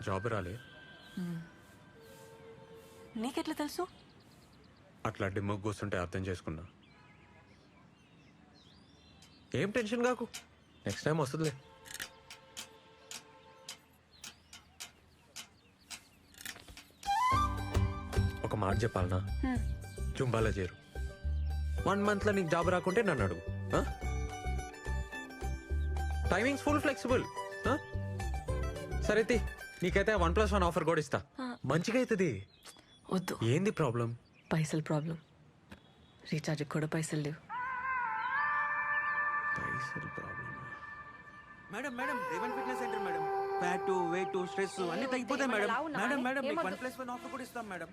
Job రాలే. నీకెట్లా తెలుసు? అట్లా డిమ్మకు కూర్చుంటే అర్థం చేసుకున్నా. ఏం టెన్షన్ కాకు, నెక్స్ట్ టైం వస్తుందిలే. ఒక మాట చెప్పాలనా, జుంబాలో చేరు. 1 monthలో నీకు జాబ్ రాకుంటే నన్ను అడుగు. Timings full flexible. సరే నీకైతే 1+1 ఆఫర్ కూడా ఇస్తా. మంచిగా అవుతుంది. వద్దు. ఏంది ప్రాబ్లం? పైసలు ప్రాబ్లం. రీఛార్జ్ కూడా పైసలు లేవు. పైసలు problem. Madam madam Revan fitness centre madam. Fat weight stress అన్ని తగ్గిపోతాయి మేడం. మేడం మేడం మీకు 1+1 ఆఫర్ కూడా ఇస్తాం మేడం.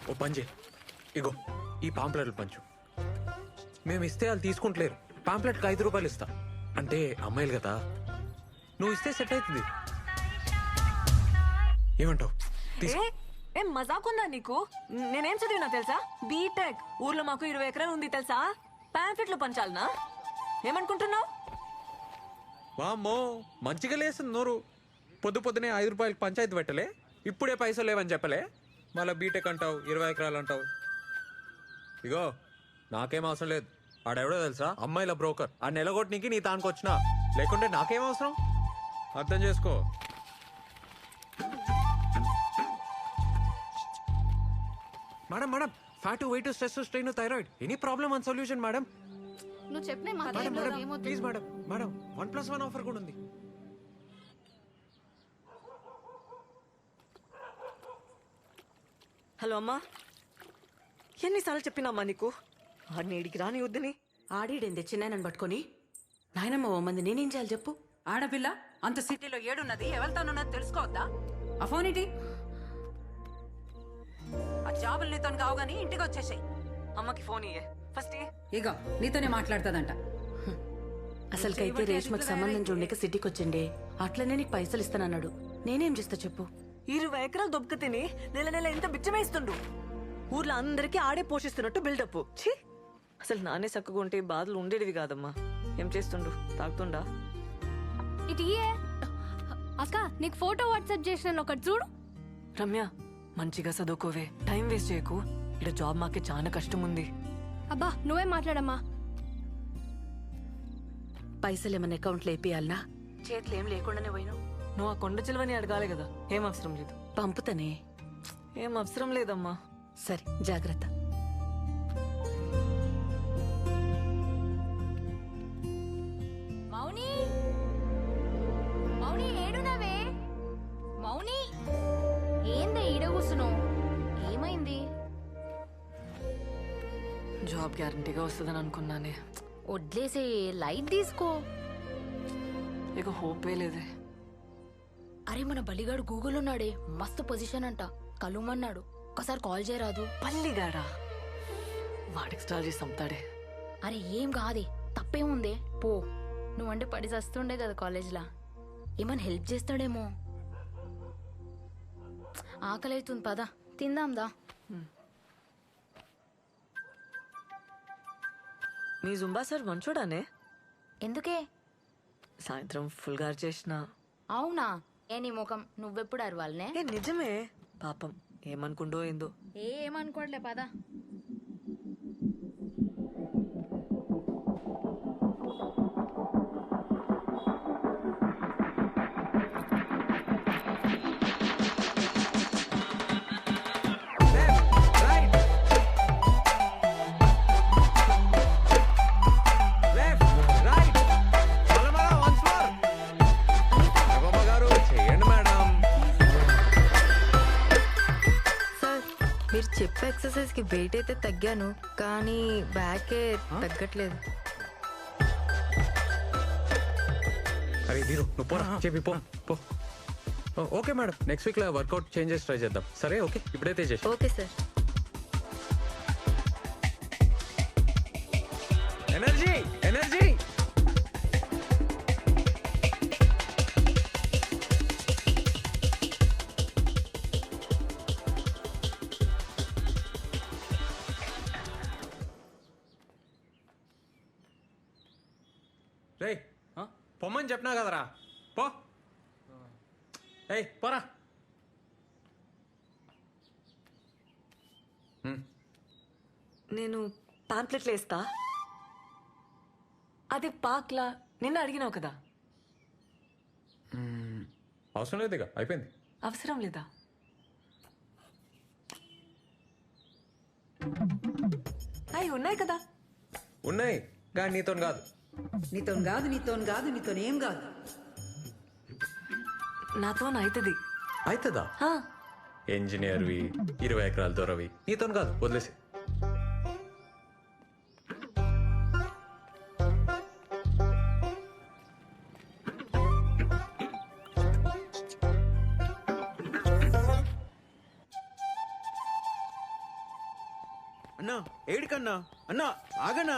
ఓ పని చేయి, ఇగో ఈ పాంప్లెట్లు పంచు. మేము ఇస్తే వాళ్ళు తీసుకుంటలేరు. పాంప్లెట్కి 5 రూపాయలు ఇస్తా. అంటే అమ్మాయిలు కదా, నువ్వు ఇస్తే సెట్ అవుతుంది. ఏమంటావు? ఏం మజాక్ ఉందా నీకు? నేనేం చదివినా తెలుసా? బీటెక్. ఊర్లో మాకు 20 ఎకరాలు ఉంది తెలుసా? పాంప్లెట్లు పంచాలనా? ఏమనుకుంటున్నావు? వామ్మో, మంచిగా లేస్తుంది నోరు. పొద్దునే 5 రూపాయలకి పంచాయతీ పెట్టలే, ఇప్పుడే పైసలు లేవని చెప్పలే, మళ్ళీ బీటెక్ అంటావు, 20 ఎకరాలు అంటావు. ఇగో నాకేం అవసరం లేదు. ఆడెవడో తెలుసా? అమ్మాయిల బ్రోకర్. ఆ నెలగొట్టనికి నీ తానికి వచ్చినా, లేకుంటే నాకేం అవసరం? అర్థం చేసుకో. Madam madam, fat weight stress strain thyroid, any problem and solution madam. నువ్వు చెప్పిన madam madam please madam, madam 1+1 offer కూడా ఉంది. హలో అమ్మా, ఎన్నిసార్లు చెప్పినామ్మా నీకు ఆడిని ఇడికి రాని వద్దని? ఆడేడేం తెచ్చినాయనని పట్టుకొని నాయనమ్మ ఓ మంది నేనేం చేయాలి చెప్పు? ఆడపిల్ల అంత సిటీలో ఏడున్నది, ఎవరితోనున్నది తెలుసుకోవద్దా? ఆ ఫోన్ ఇటీ. ఆ జాబులు నీతో కావు గానీ ఇంటికి వచ్చేసాయి. అమ్మకి ఫోన్ ఇయ్యే ఫస్ట్. ఇగో నీతోనే మాట్లాడుతుందంట. అసలుకైతే రేష్మకు సంబంధం చూడలేక సిటీకి వచ్చిండే, అట్లనే నీకు పైసలు ఇస్తానన్నాడు. నేనేం చేస్తా చెప్పు? 20 ఎకరాలు దొబ్బక తిని నెల ఎంత బిచ్చమేస్తుండు. ఊర్లో అందరికీ ఆడే పోషిస్తున్నట్టు బిల్డప్. ఛీ, అసలు నానే చక్కగా ఉంటే బాధలు ఉండేటివి కాదమ్మా. ఏం చేస్తుండు? తాగుతుండా? ఇటు అక్క, నీకు ఫోటో వాట్సాప్ చేసిన ఒకటి చూడు. రమ్య, మంచిగా చదువుకోవే, టైం వేస్ట్ చేయకు. ఇక్కడ జాబ్ మాకే చాలా కష్టం ఉంది. అబ్బా నువ్వే మాట్లాడమ్మా. పైసలు ఏమన్నా అకౌంట్లో వేపియాలనా? చేతులు ఏం లేకుండానే పోయినావు. నువ్వు ఆ కొండ చిలువని అడగాలి కదా. ఏం అవసరం లేదు. పంపుతానే. ఏం అవసరం లేదమ్మా. సరే జాగ్రత్త. మౌని, మౌని ఏడునవే? మౌని ఏందే ఈడ కూర్చున్నావు? ఏమైంది? జాబ్ గ్యారంటీగా వస్తుందని అనుకున్నానే. వడ్లేసే, లైట్ తీసుకో. ఇక హోపే లేదే. అరే మన బలిగాడు గూగుల్ ఉన్నాడే, మస్తు పొజిషన్ అంట, కలుమన్నాడు. ఒకసారి కాల్ చేయరాదు? పల్లిగాడా? వాడికి స్టార్ చేసి అమ్ముతాడే. అరే ఏం కాదే, తప్పేముందే, పో. నువ్వంటే పడి చస్తుండే కదా కాలేజ్లా, ఏమన్నా హెల్ప్ చేస్తాడేమో. ఆకలి అవుతుంది, పద తిందాందా. మీ జుంబా సార్ మంచోడానే? ఎందుకే? సాయంత్రం ఫుల్ గారు చేసిన. అవునా? ఏ నీ ముఖం, నువ్వెప్పుడు అరవాలనే? ఏ నిజమే, పాపం ఏమనుకుండో ఏందో. ఏమనుకోవట్లే, పద. మీరు చెప్పే ఎక్సర్సైజ్ కి వెయిట్ అయితే తగ్గాను, కానీ బ్యాకే తగ్గట్లేదు. అరే దీరు, నువ్వు పోరా, చెప్పి పో. ఓకే మేడం, నెక్స్ట్ వీక్ లో వర్కౌట్ చేంజెస్ ట్రై చేద్దాం. సరే ఓకే, ఇప్పుడైతే చేసి. Okay sir. Energy energy. రే పొమ్మని చెప్పినా కదరా పో. ఏయ్ పోరా. నేను పాంప్లెట్లు వేస్తా. అదే పాక్లా నిన్న అడిగినావు కదా, అవసరం లేదు ఇక అయిపోయింది. అవసరం లేదా? అవి ఉన్నాయి కదా. ఉన్నాయి కానీ నీతో కాదు. నీతోనేం కాదు. నాతో అవుతుంది. అవుతుందా? ఇంజనీర్వి 20 ఎకరాల దూరవి నీతో కాదు, వదిలేసి. అన్నా ఏడికన్నా అన్నా ఆగన్నా.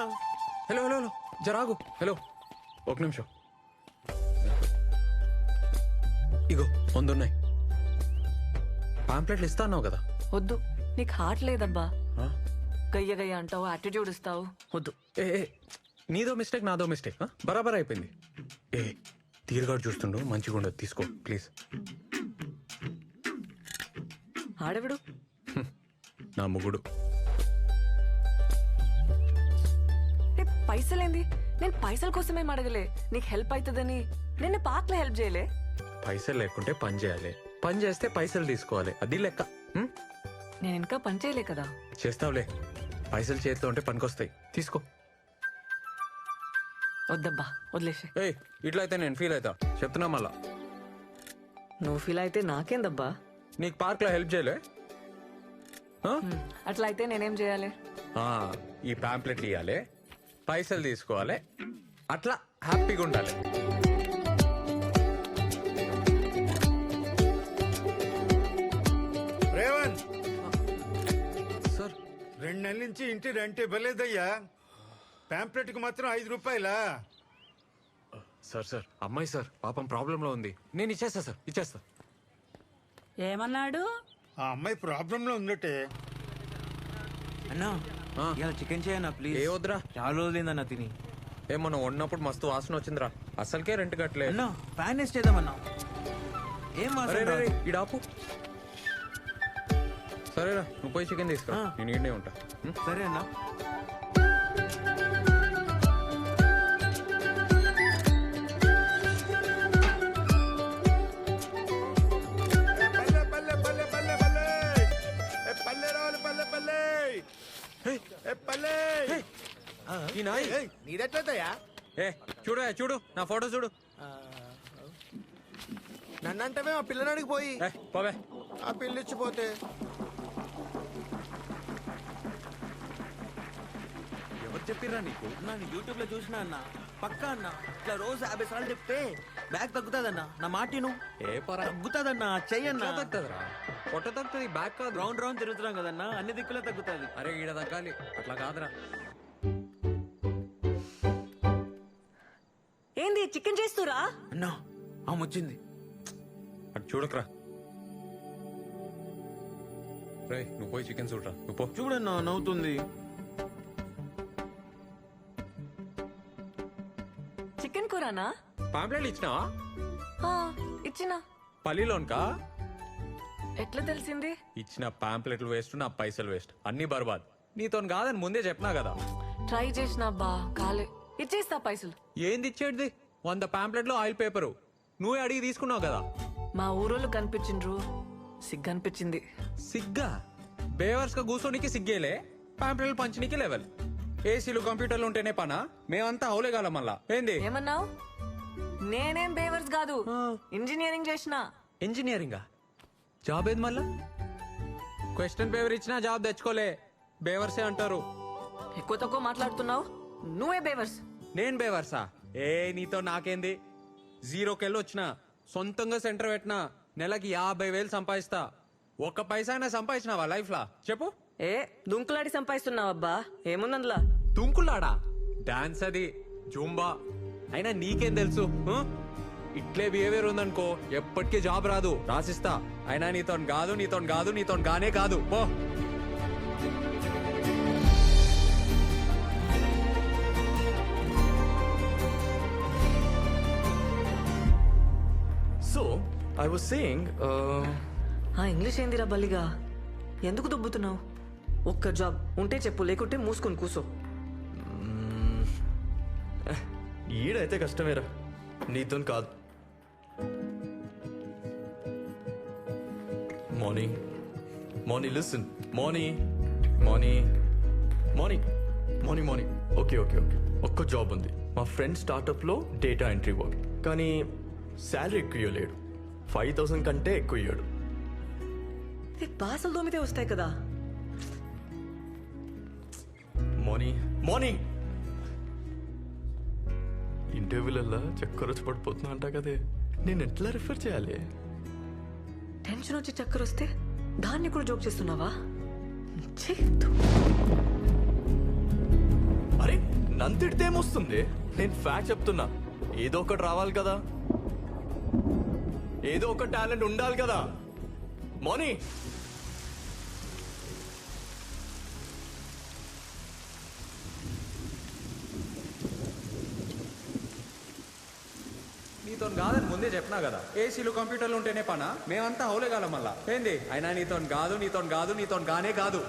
హలో హలో హలో జరాగు. హలో ఒక నిమిషం. ఇగో 100 ఉన్నాయి. పాంప్లెట్లు ఇస్తా అన్నావు కదా. వద్దు, నీకు హార్ట్ లేదబ్బా. ఆ? గయ్య గయ్య అంటావు, యాటిట్యూడ్ ఇస్తావు. వద్దు. ఏ నీదో మిస్టేక్ నాదో మిస్టేక్ బరాబర్ అయిపోయింది. ఏ తీరుగాడు చూస్తుండు, మంచిగా ఉండదు, తీసుకో ప్లీజ్. ఆడవిడు నా ముగ్గుడు. పైసలేంది? నేను పైసల కోసమేం అడగలే, నీకు హెల్ప్ అవుతుందని. నిన్న పార్క్లో హెల్ప్ చేయలే. పైసలు లేకుంటే పని చేయాలి, పని చేస్తే పైసలు తీసుకోవాలి, అది లెక్క. నేను ఇంకా పని చేయలే కదా. చేస్తావులే, పైసలు చేతిలో ఉంటే పనికొస్తాయి, తీసుకో. వద్దబ్బా, వదిలేసే. ఏయ్ ఇట్లా అయితే నేను ఫీల్ అవుతా, చెప్తున్నా మళ్ళా. నువ్వు ఫీల్ అయితే నాకేందబ్బా. నీకు పార్క్లో హెల్ప్ చేయలే? అట్లా అయితే నేనేం చేయాలి? ఈ పాంప్లెట్లు ఇవ్వాలి, పైసలు తీసుకోవాలి, అట్లా హ్యాపీగా ఉండాలి. రేవంత్, సార్ 2 నెలల నుంచి ఇంటి రెంట్ ఇవ్వలేదయ్యా. పాంప్లెట్కి మాత్రం 5 రూపాయలా? సార్ సార్ అమ్మాయి సార్ పాపం ప్రాబ్లంలో ఉంది, నేను ఇచ్చేస్తా సార్, ఇచ్చేస్తా. ఏమన్నాడు? ఆ అమ్మాయి ప్రాబ్లంలో ఉందటే. అన్నా ఇలా చికెన్ చేయన్నా ప్లీజ్. ఏ వద్దురా, చాలా రోజులైందన్నా తిని. ఏమన్నా వండినప్పుడు మస్తు వాసన వచ్చిందిరా, అసలుకే రెంట్ కట్టలే. అన్నా ఫ్యాన్ వేస్ట్ చేద్దామన్నా. ఏం వాసన రా? ఇడాపు. సరేరా నువ్వు పోయి చికెన్ తీసుకురా, నేను ఈడనే ఉంటా. సరే అన్నా. పల్లె పల్లె పల్లె పల్లె పల్లె ఏ పల్లె రావాలి, పల్లె పల్లె ఏ పల్లె. ఈ నాయ్ నీదెట్లయితయా? ఏ చూడు చూడు నా ఫోటో చూడు. నన్నంటవే ఆ పిల్లనాడికి పోయి పోవే. ఆ పిల్లిచ్చిపోతే ఎవరు చెప్పిర్రా నీకు? అన్నా నేను యూట్యూబ్ లో చూసినా అన్న, పక్కా అన్న ఇట్లా రోజు 50 సార్లు చెప్తే బ్యాగ్ తగ్గుతాదన్నా. నా మాటిను. ఏ పరా తగ్గుతాదన్నా, చెయ్యన్నా. తగ్గుతుందిరా, పొట్ట తగ్గుతుంది, బ్యాక్ కాదు. రౌండ్ రౌండ్ తిరుగుతున్నాం కదన్నా, అన్ని దిక్కులే తగ్గుతుంది. అరే ఈడ తగ్గాలి, అట్లా కాదురా. ఏంది చికెన్ చేస్తురా? అన్నా ఆమె వచ్చింది. అటు చూడకరా. రే నువ్వు పోయి చికెన్ చూడరా, నువ్వు పో. చూడన్నా నవ్వుతుంది. చికెన్ కూరనా? పాంప్లెట్లు ఇచ్చినావా? ఇచ్చినా. పల్లిలోన్కా? ఎట్లా తెలిసింది? ఇచ్చిన పాంప్లెట్లు వేస్ట్, నా పైసలు వేస్ట్, అన్ని బర్బాద్. నీతో కాదని ముందే చెప్పినా కదా. ట్రై చేసినా బా, కాలే. ఇచ్చేస్తా పైసలు. ఏంది ఇచ్చేది? 100 పాంప్లెట్లు ఆయిల్ పేపరు నువ్వే అడిగి తీసుకున్నావు కదా. మా ఊరోళ్ళు కనిపించిండ్రు, సిగ్గు అనిపించింది. సిగ్గా? బేవర్స్ గా కూర్చోనికి సిగ్గేలే, పాంప్లెట్లు పంచనీకి లెవెల్. ఏసీలు కంప్యూటర్లు ఉంటేనే పనా? మేమంతా హౌలేగాల మళ్ళా. ఏంది ఏమన్నావు? నేనేం బేవర్స్ కాదు, ఇంజనీరింగ్ చేసిన. ఇంజనీరింగా? జాబ్ ఏది మళ్ళా? క్వశ్చన్ పేపర్ ఇచ్చినా జాబ్ తెచ్చుకోలే, బేవర్సే అంటారు. ఎక్కువ తక్కువ మాట్లాడుతున్నావు, నువ్వే బేవర్స్. నేను బేవర్సా? ఏ నీతో నాకేంది? 0కెళ్ళి వచ్చిన, సొంతంగా సెంటర్ పెట్టినా, నెలకి 50,000 సంపాదిస్తా. 1 పైసా అయినా సంపాదించినావా లైఫ్ లా చెప్పు? ఏ దుంకులాడి సంపాదిస్తున్నావబ్బా, ఏముందందులా? తుంకులాడా? డాన్స్ అది, జూంబా. అయినా నీకేం తెలుసు? ఇట్లే బిహేవియర్ ఉందనుకో ఎప్పటికీ జాబ్ రాదు, రాసిస్తా. అయినా నీతో కాదు, నీతో కాదు, నీతో గానే కాదు, పో. I was saying, ఆ ఇంగ్లీష్ ఏందిరా బల్లిగా ఎందుకు దుబ్బుతున్నావు? ఒక్క జాబ్ ఉంటే చెప్పు, లేకుంటే మూసుకొని కూసో. ఈడైతే కష్టమేరా, నీతో కాదు. Morning morning listen, morning morning morning morning morning okay okay okay, ఒక్క జాబ్ ఉంది మా ఫ్రెండ్ స్టార్టప్లో డేటా ఎంట్రీ వర్క్. కానీ శాలరీ ఎక్కువ ఇవ్వలేడు, 5,000 కంటే ఎక్కువ ఇవ్వడు. బాసలు దోమితే వస్తాయి కదా. మార్నింగ్ మార్నింగ్ ఇంటర్వ్యూలల్లా చక్కర వచ్చి పడిపోతున్నా అంటా కదే, నేను ఎట్లా రిఫర్ చేయాలి? టెన్షన్ వచ్చి చక్కర వస్తే దాన్ని కూడా జోక్ చేస్తున్నావా? ఛీ, ధూ. అరే నన్ను తిడితే ఏమొస్తుంది? నేను ఫ్యాక్ట్ చెప్తున్నా, ఏదో ఒకటి రావాలి కదా, ఏదో ఒక టాలెంట్ ఉండాలి కదా. మోనీ నీతో కాదని ముందే చెప్పినా కదా, ఏసీలు కంప్యూటర్లు ఉంటేనే పనా? మేమంతా హౌలేగాలం మళ్ళా ఏంది? అయినా నీతో కాదు, నీతో కాదు, నీతో కానే కాదు.